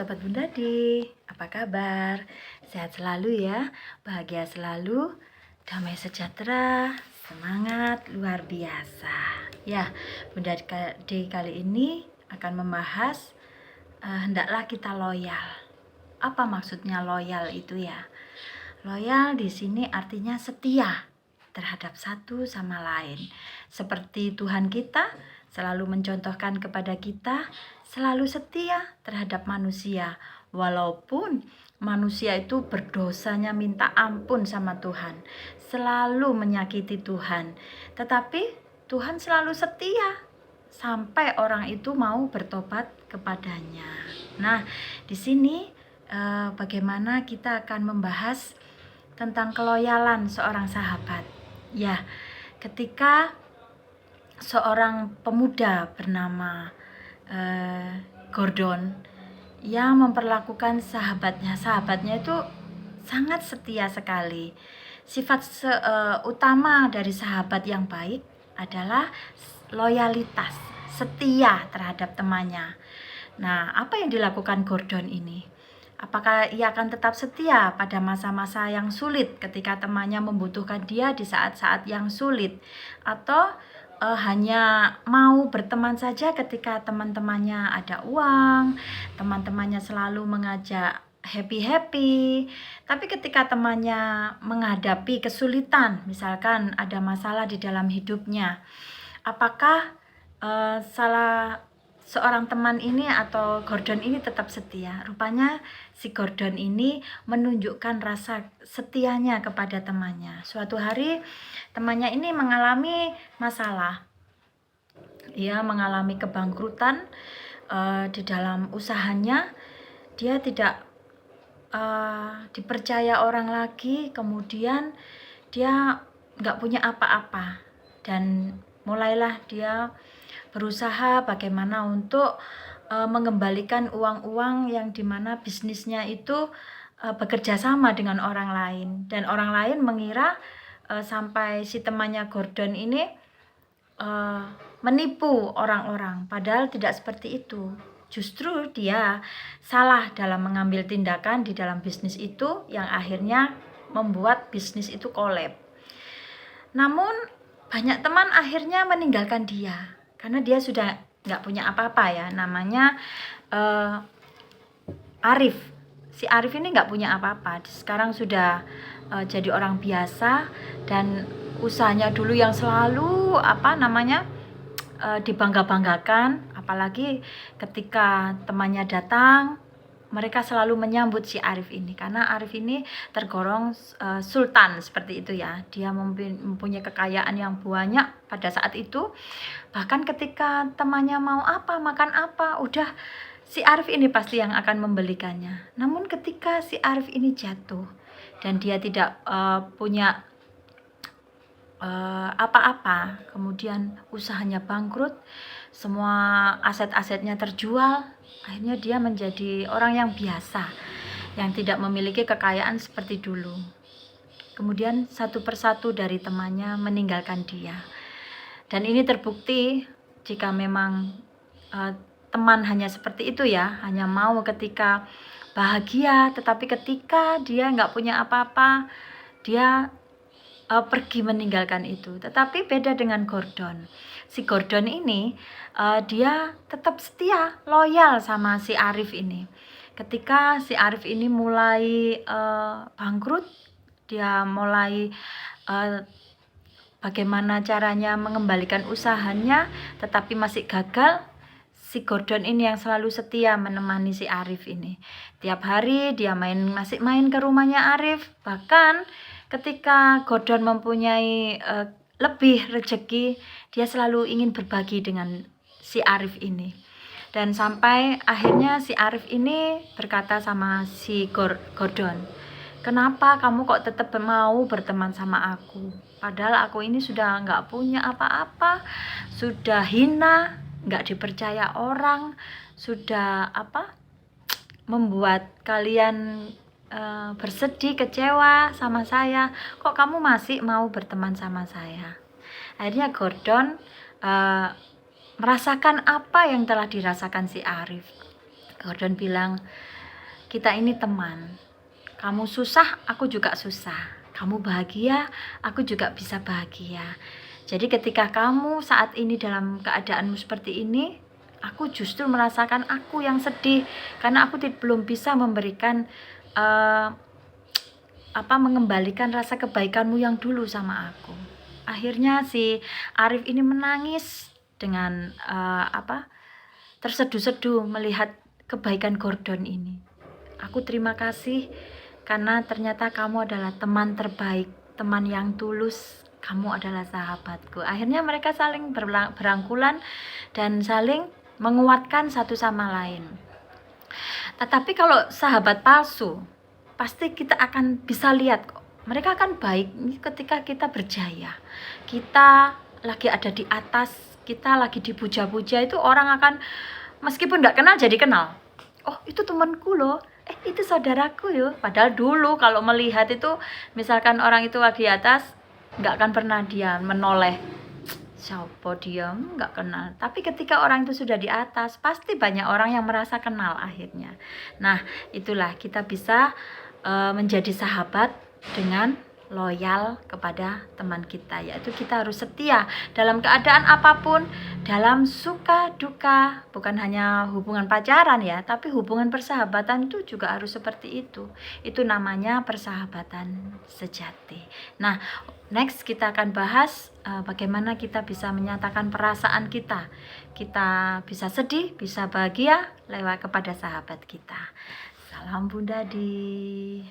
Sobat Bundadi, apa kabar? Sehat selalu ya, bahagia selalu, damai sejahtera, semangat luar biasa. Ya, Bundadi kali ini akan membahas hendaklah kita loyal. Apa maksudnya loyal itu ya? Loyal di sini artinya setia terhadap satu sama lain. Seperti Tuhan kita selalu mencontohkan kepada kita, selalu setia terhadap manusia. Walaupun manusia itu berdosanya minta ampun sama Tuhan, selalu menyakiti Tuhan, tetapi Tuhan selalu setia sampai orang itu mau bertobat kepadanya. Nah, di sini bagaimana kita akan membahas tentang keloyalan seorang sahabat. Ya, ketika seorang pemuda bernama Gordon yang memperlakukan sahabatnya itu sangat setia sekali. Sifat utama dari sahabat yang baik adalah loyalitas, setia terhadap temannya. Nah, apa yang dilakukan Gordon ini? Apakah ia akan tetap setia pada masa-masa yang sulit ketika temannya membutuhkan dia di saat-saat yang sulit? Atau hanya mau berteman saja ketika teman-temannya ada uang, teman-temannya selalu mengajak happy-happy, tapi ketika temannya menghadapi kesulitan, misalkan ada masalah di dalam hidupnya, apakah salah seorang teman ini atau Gordon ini tetap setia? Rupanya si Gordon ini menunjukkan rasa setianya kepada temannya. Suatu hari temannya ini mengalami masalah. Ia mengalami kebangkrutan di dalam usahanya. Dia tidak dipercaya orang lagi, kemudian dia nggak punya apa-apa, dan mulailah dia berusaha bagaimana untuk mengembalikan uang-uang yang dimana bisnisnya itu bekerja sama dengan orang lain, dan orang lain mengira sampai si temannya Gordon ini menipu orang-orang, padahal tidak seperti itu. Justru dia salah dalam mengambil tindakan di dalam bisnis itu yang akhirnya membuat bisnis itu kolab. Namun banyak teman akhirnya meninggalkan dia karena dia sudah nggak punya apa-apa ya. Namanya Arif. Si Arif ini nggak punya apa-apa. Sekarang sudah jadi orang biasa, dan usahanya dulu yang selalu dibangga-banggakan, apalagi ketika temannya datang, mereka selalu menyambut si Arif ini karena Arif ini tergolong sultan seperti itu ya. Dia mempunyai kekayaan yang banyak pada saat itu. Bahkan ketika temannya mau apa, makan apa, udah si Arif ini pasti yang akan membelikannya. Namun ketika si Arif ini jatuh dan dia tidak punya apa-apa, kemudian usahanya bangkrut, semua aset-asetnya terjual, akhirnya dia menjadi orang yang biasa, yang tidak memiliki kekayaan seperti dulu. Kemudian satu persatu dari temannya meninggalkan dia, dan ini terbukti jika memang teman hanya seperti itu ya, hanya mau ketika bahagia, tetapi ketika dia nggak punya apa-apa, dia pergi meninggalkan itu. Tetapi beda dengan Gordon. Si Gordon ini dia tetap setia, loyal sama si Arif ini. Ketika si Arif ini mulai bangkrut, dia mulai bagaimana caranya mengembalikan usahanya, tetapi masih gagal. Si Gordon ini yang selalu setia menemani si Arif ini. Tiap hari dia masih main ke rumahnya Arif. Bahkan ketika Gordon mempunyai lebih rezeki, dia selalu ingin berbagi dengan si Arif ini. Dan sampai akhirnya si Arif ini berkata sama si Gordon, "Kenapa kamu kok tetap mau berteman sama aku? Padahal aku ini sudah nggak punya apa-apa, sudah hina, nggak dipercaya orang, sudah membuat kalian bersedih, kecewa sama saya. Kok kamu masih mau berteman sama saya?" Akhirnya Gordon merasakan apa yang telah dirasakan si Arif. Gordon bilang, kita ini teman. Kamu susah, aku juga susah. Kamu bahagia, aku juga bisa bahagia. Jadi ketika kamu saat ini dalam keadaanmu seperti ini, aku justru merasakan aku yang sedih karena aku belum bisa memberikan mengembalikan rasa kebaikanmu yang dulu sama aku. Akhirnya si Arif ini menangis dengan terseduh-seduh melihat kebaikan Gordon ini. Aku terima kasih karena ternyata kamu adalah teman terbaik, teman yang tulus, kamu adalah sahabatku. Akhirnya mereka saling berangkulan dan saling menguatkan satu sama lain. Tetapi kalau sahabat palsu, pasti kita akan bisa lihat kok. Mereka akan baik ketika kita berjaya. Kita lagi ada di atas, kita lagi dipuja-puja, itu orang akan meskipun nggak kenal jadi kenal. Oh, itu temanku loh. Itu saudaraku yo. Padahal dulu kalau melihat itu, misalkan orang itu lagi di atas, nggak akan pernah dia menoleh. Siapa dia? Nggak kenal. Tapi ketika orang itu sudah di atas, pasti banyak orang yang merasa kenal akhirnya. Nah, itulah kita bisa menjadi sahabat dengan loyal kepada teman kita, yaitu kita harus setia dalam keadaan apapun, dalam suka duka. Bukan hanya hubungan pacaran ya, tapi hubungan persahabatan itu juga harus seperti itu. Itu namanya persahabatan sejati. Nah, next kita akan bahas bagaimana kita bisa menyatakan perasaan kita. Kita bisa sedih, bisa bahagia lewat kepada sahabat kita. Salam Bunda Di.